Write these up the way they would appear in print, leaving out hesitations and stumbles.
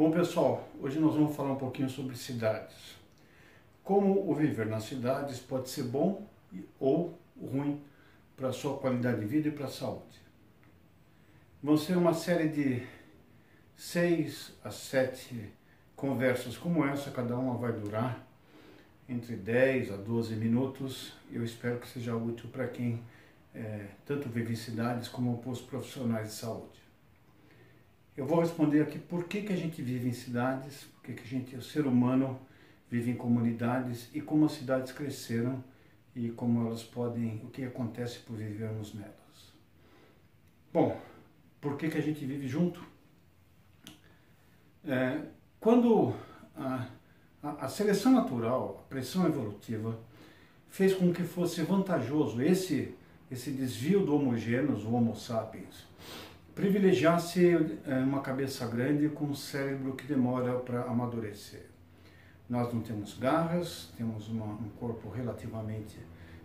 Bom, pessoal, hoje nós vamos falar um pouquinho sobre cidades. Como o viver nas cidades pode ser bom ou ruim para a sua qualidade de vida e para a saúde. Vão ser uma série de 6 a 7 conversas como essa, cada uma vai durar entre 10 a 12 minutos. Eu espero que seja útil para quem tanto vive em cidades como para os profissionais de saúde. Eu vou responder aqui por que a gente vive em cidades, por que o ser humano vive em comunidades e como as cidades cresceram e como elas podem, o que acontece por vivermos nelas. Bom, por que a gente vive junto? Quando a seleção natural, a pressão evolutiva, fez com que fosse vantajoso esse desvio do Homo genus, o Homo sapiens, privilegiasse uma cabeça grande com um cérebro que demora para amadurecer. Nós não temos garras, temos um corpo relativamente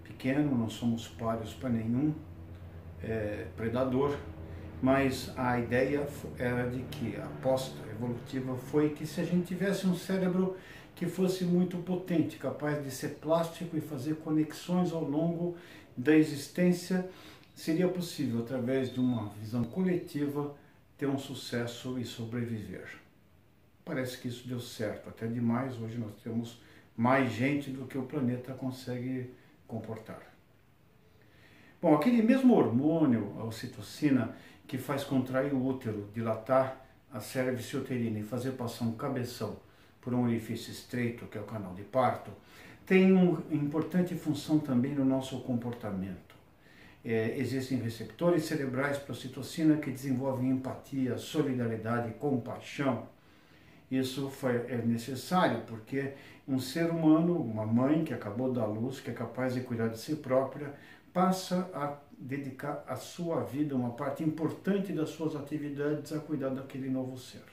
pequeno, não somos páreos para nenhum predador, mas a ideia era de que a aposta evolutiva foi que se a gente tivesse um cérebro que fosse muito potente, capaz de ser plástico e fazer conexões ao longo da existência, seria possível, através de uma visão coletiva, ter um sucesso e sobreviver. Parece que isso deu certo, até demais. Hoje nós temos mais gente do que o planeta consegue comportar. Bom, aquele mesmo hormônio, a ocitocina, que faz contrair o útero, dilatar a cervice uterina e fazer passar um cabeção por um orifício estreito, que é o canal de parto, tem uma importante função também no nosso comportamento. Existem receptores cerebrais para a ocitocina que desenvolvem empatia, solidariedade, compaixão. Isso é necessário porque um ser humano, uma mãe que acabou de dar luz, que é capaz de cuidar de si própria, passa a dedicar a sua vida, uma parte importante das suas atividades, a cuidar daquele novo ser.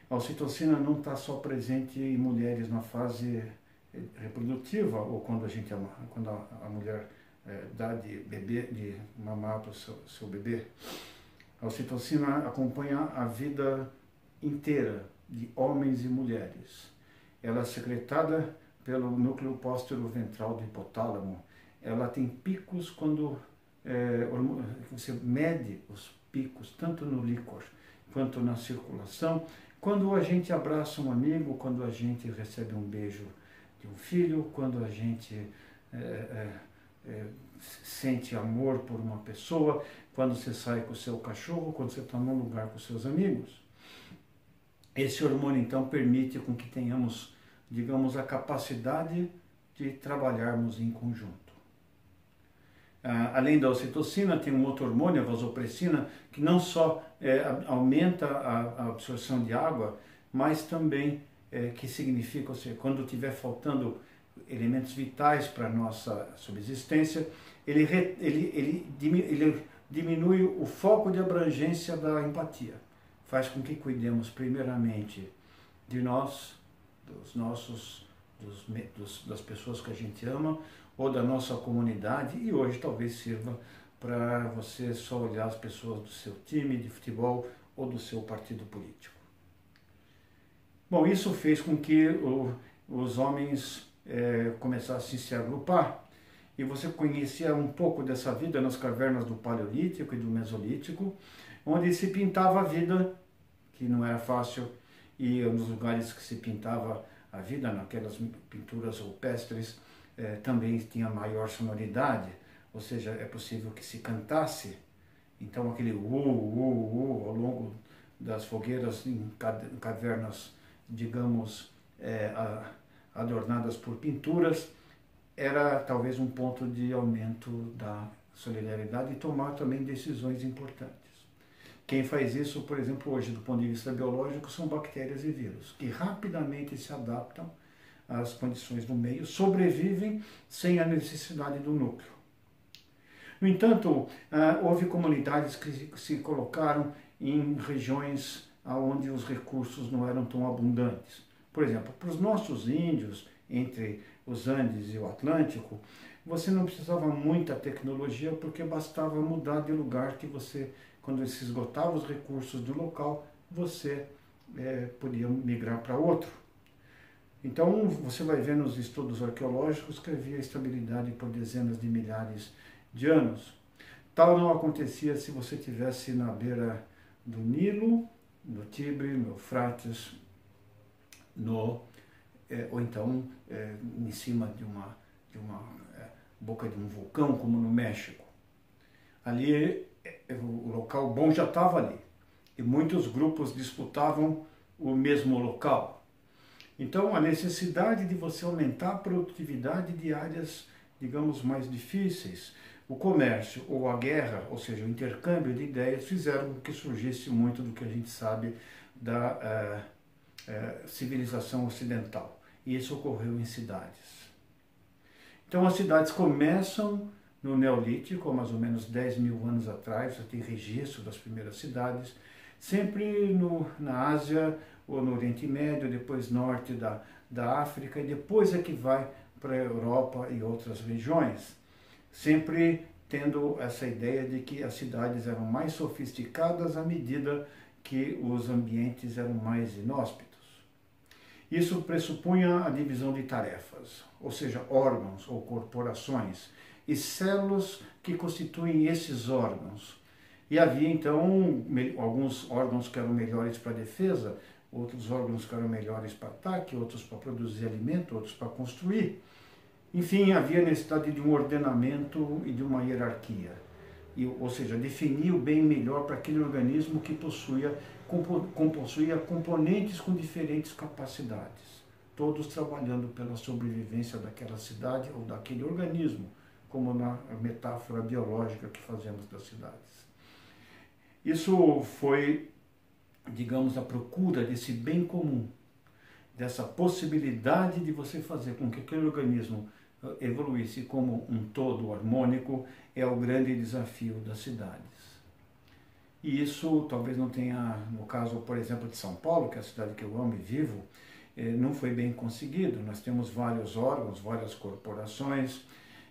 A ocitocina não está só presente em mulheres na fase reprodutiva, ou quando a mulher dá de mamar para o seu bebê. A ocitocina acompanha a vida inteira de homens e mulheres. Ela é secretada pelo núcleo póstero-ventral do hipotálamo. Ela tem picos quando você mede os picos, tanto no líquor quanto na circulação, quando a gente abraça um amigo, quando a gente recebe um beijo de um filho, quando a gente sente amor por uma pessoa, quando você sai com o seu cachorro, quando você está num lugar com seus amigos. Esse hormônio, então, permite com que tenhamos, digamos, a capacidade de trabalharmos em conjunto. Além da ocitocina, tem um outro hormônio, a vasopressina, que não só aumenta a absorção de água, mas também que significa, ou seja, quando estiver faltando elementos vitais para a nossa subsistência, ele diminui o foco de abrangência da empatia. Faz com que cuidemos primeiramente de nós, das pessoas que a gente ama, ou da nossa comunidade, e hoje talvez sirva para você só olhar as pessoas do seu time de futebol ou do seu partido político. Bom, isso fez com que os homens começassem a se agrupar, e você conhecia um pouco dessa vida nas cavernas do Paleolítico e do Mesolítico, onde se pintava a vida, que não era fácil, e nos lugares que se pintava a vida, naquelas pinturas rupestres, também tinha maior sonoridade, ou seja, é possível que se cantasse. Então aquele ao longo das fogueiras em cavernas, digamos, adornadas por pinturas, era talvez um ponto de aumento da solidariedade e tomar também decisões importantes. Quem faz isso, por exemplo, hoje, do ponto de vista biológico, são bactérias e vírus, que rapidamente se adaptam às condições do meio, sobrevivem sem a necessidade do núcleo. No entanto, houve comunidades que se colocaram em regiões onde os recursos não eram tão abundantes. Por exemplo, para os nossos índios, entre os Andes e o Atlântico, você não precisava muita tecnologia, porque bastava mudar de lugar que você, quando se esgotava os recursos do local, você podia migrar para outro. Então, você vai ver nos estudos arqueológicos que havia estabilidade por dezenas de milhares de anos. Tal não acontecia se você estivesse na beira do Nilo, no Tibre, no Eufrates, ou então em cima de uma boca de um vulcão, como no México. Ali, o local bom já estava ali, e muitos grupos disputavam o mesmo local. Então, a necessidade de você aumentar a produtividade de áreas, digamos, mais difíceis, o comércio ou a guerra, ou seja, o intercâmbio de ideias, fizeram com que surgisse muito do que a gente sabe da civilização ocidental. E isso ocorreu em cidades. Então, as cidades começam no Neolítico, mais ou menos 10 mil anos atrás, já tem registro das primeiras cidades, sempre na Ásia ou no Oriente Médio, depois norte da África, e depois é que vai para a Europa e outras regiões. Sempre tendo essa ideia de que as cidades eram mais sofisticadas à medida que os ambientes eram mais inóspitos. Isso pressupunha a divisão de tarefas, ou seja, órgãos ou corporações, e células que constituem esses órgãos. E havia então alguns órgãos que eram melhores para a defesa, outros órgãos que eram melhores para ataque, outros para produzir alimento, outros para construir. Enfim, havia necessidade de um ordenamento e de uma hierarquia. Ou seja, definir o bem melhor para aquele organismo que possuía componentes com diferentes capacidades, todos trabalhando pela sobrevivência daquela cidade ou daquele organismo, como na metáfora biológica que fazemos das cidades. Isso foi, digamos, a procura desse bem comum, dessa possibilidade de você fazer com que aquele organismo evoluísse como um todo harmônico, é o grande desafio das cidades. E isso talvez não tenha, no caso, por exemplo, de São Paulo, que é a cidade que eu amo e vivo, não foi bem conseguido. Nós temos vários órgãos, várias corporações,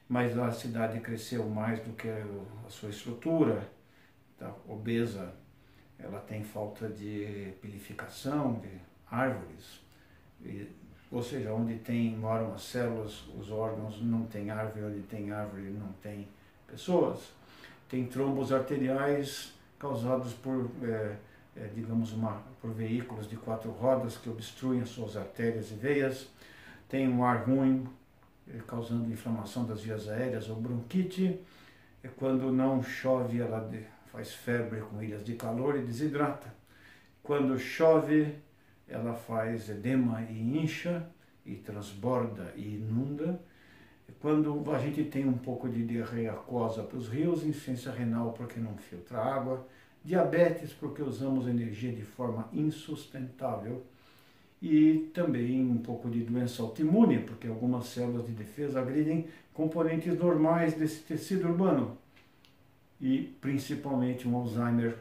mas a cidade cresceu mais do que a sua estrutura, tá obesa, ela tem falta de pilificação, de árvores, ou seja, onde moram as células, os órgãos, não tem árvore, onde tem árvore não tem pessoas. Tem trombos arteriais causados por, digamos, por veículos de 4 rodas que obstruem as suas artérias e veias. Tem um ar ruim, causando inflamação das vias aéreas ou bronquite. Quando não chove, ela faz febre com ilhas de calor e desidrata. Quando chove, ela faz edema e incha, e transborda e inunda. Quando a gente tem um pouco de diarreia aquosa para os rios, insuficiência renal porque não filtra água, diabetes porque usamos energia de forma insustentável, e também um pouco de doença autoimune, porque algumas células de defesa agridem componentes normais desse tecido urbano, e principalmente um Alzheimer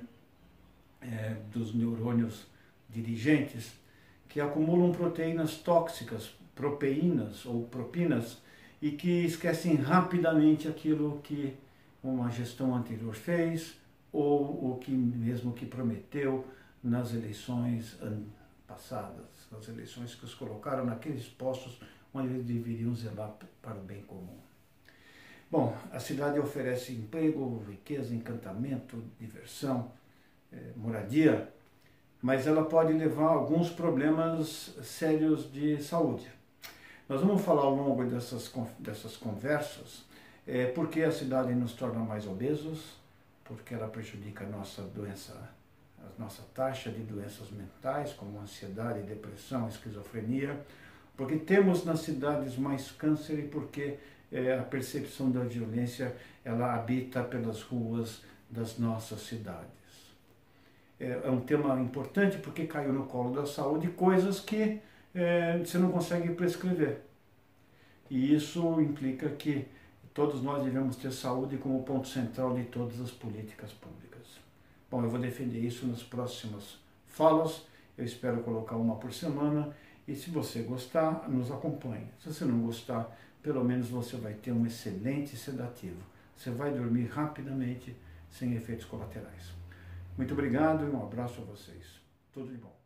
dos neurônios dirigentes, que acumulam proteínas tóxicas, proteínas ou propinas, e que esquecem rapidamente aquilo que uma gestão anterior fez, ou o que mesmo que prometeu nas eleições passadas, nas eleições que os colocaram naqueles postos onde eles deveriam zelar para o bem comum. Bom, a cidade oferece emprego, riqueza, encantamento, diversão, moradia, mas ela pode levar a alguns problemas sérios de saúde. Nós vamos falar ao longo dessas conversas porque a cidade nos torna mais obesos, porque ela prejudica a nossa taxa de doenças mentais, como ansiedade, depressão, esquizofrenia, porque temos nas cidades mais câncer e porque a percepção da violência ela habita pelas ruas das nossas cidades. É um tema importante porque caiu no colo da saúde coisas que você não consegue prescrever. E isso implica que todos nós devemos ter saúde como ponto central de todas as políticas públicas. Bom, eu vou defender isso nas próximas falas, eu espero colocar uma por semana, e se você gostar, nos acompanhe. Se você não gostar, pelo menos você vai ter um excelente sedativo. Você vai dormir rapidamente, sem efeitos colaterais. Muito obrigado e um abraço a vocês. Tudo de bom.